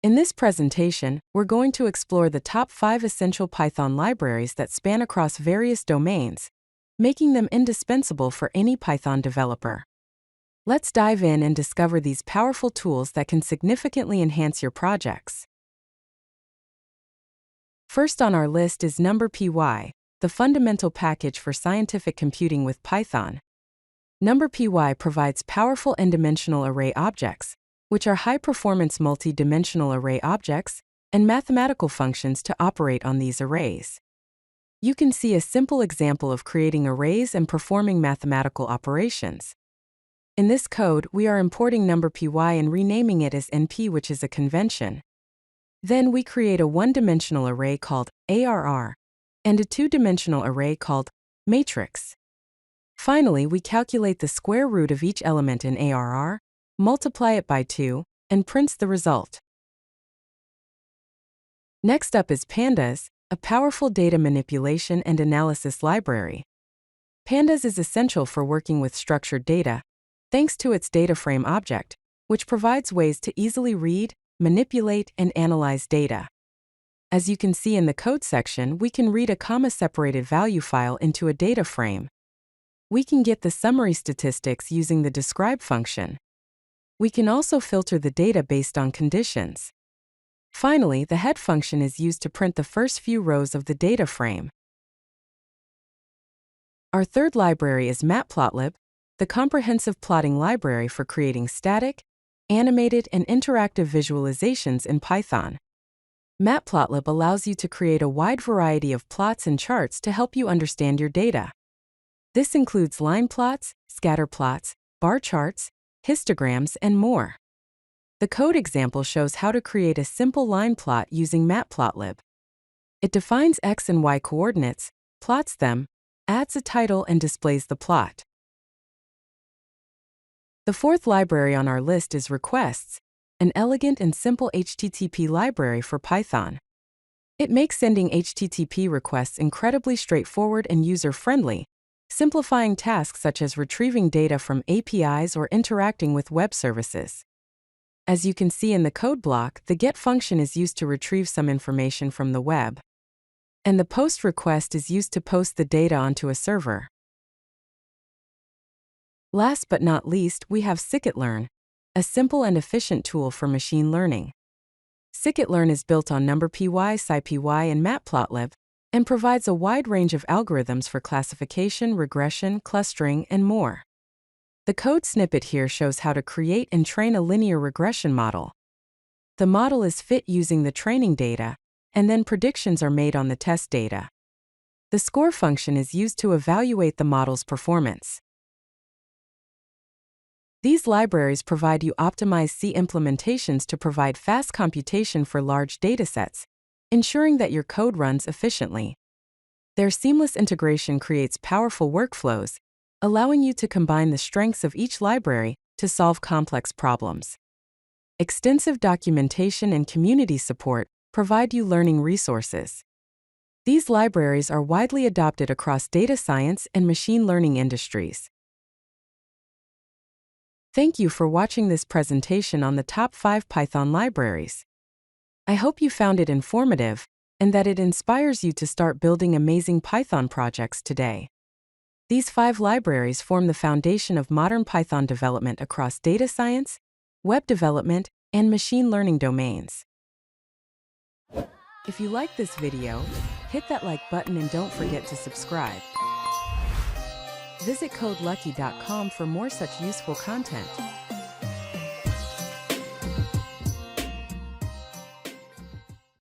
In this presentation, we're going to explore the top 5 essential Python libraries that span across various domains, making them indispensable for any Python developer. Let's dive in and discover these powerful tools that can significantly enhance your projects. First on our list is NumPy, the fundamental package for scientific computing with Python. NumPy provides powerful n-dimensional array objects, which are high-performance multi-dimensional array objects, and mathematical functions to operate on these arrays. You can see a simple example of creating arrays and performing mathematical operations. In this code, we are importing NumPy and renaming it as NP, which is a convention. Then we create a one-dimensional array called ARR and a two-dimensional array called matrix. Finally, we calculate the square root of each element in ARR, multiply it by 2, and prints the result. Next up is Pandas, a powerful data manipulation and analysis library. Pandas is essential for working with structured data, thanks to its data frame object, which provides ways to easily read, manipulate, and analyze data. As you can see in the code section, we can read a comma-separated value file into a data frame. We can get the summary statistics using the describe function. We can also filter the data based on conditions. Finally, the head function is used to print the first few rows of the data frame. Our third library is Matplotlib, the comprehensive plotting library for creating static, animated, and interactive visualizations in Python. Matplotlib allows you to create a wide variety of plots and charts to help you understand your data. This includes line plots, scatter plots, bar charts, histograms, and more. The code example shows how to create a simple line plot using Matplotlib. It defines x and y coordinates, plots them, adds a title, and displays the plot. The fourth library on our list is Requests, an elegant and simple HTTP library for Python. It makes sending HTTP requests incredibly straightforward and user-friendly, simplifying tasks such as retrieving data from APIs or interacting with web services. As you can see in the code block, the GET function is used to retrieve some information from the web, and the POST request is used to post the data onto a server. Last but not least, we have Scikit-learn, a simple and efficient tool for machine learning. Scikit-learn is built on NumPy, SciPy, and Matplotlib, and provides a wide range of algorithms for classification, regression, clustering, and more. The code snippet here shows how to create and train a linear regression model. The model is fit using the training data, and then predictions are made on the test data. The score function is used to evaluate the model's performance. These libraries provide you optimized C implementations to provide fast computation for large datasets, ensuring that your code runs efficiently. Their seamless integration creates powerful workflows, allowing you to combine the strengths of each library to solve complex problems. Extensive documentation and community support provide you learning resources. These libraries are widely adopted across data science and machine learning industries. Thank you for watching this presentation on the top 5 Python libraries. I hope you found it informative and that it inspires you to start building amazing Python projects today. These 5 libraries form the foundation of modern Python development across data science, web development, and machine learning domains. If you like this video, hit that like button and don't forget to subscribe. Visit codelucky.com for more such useful content.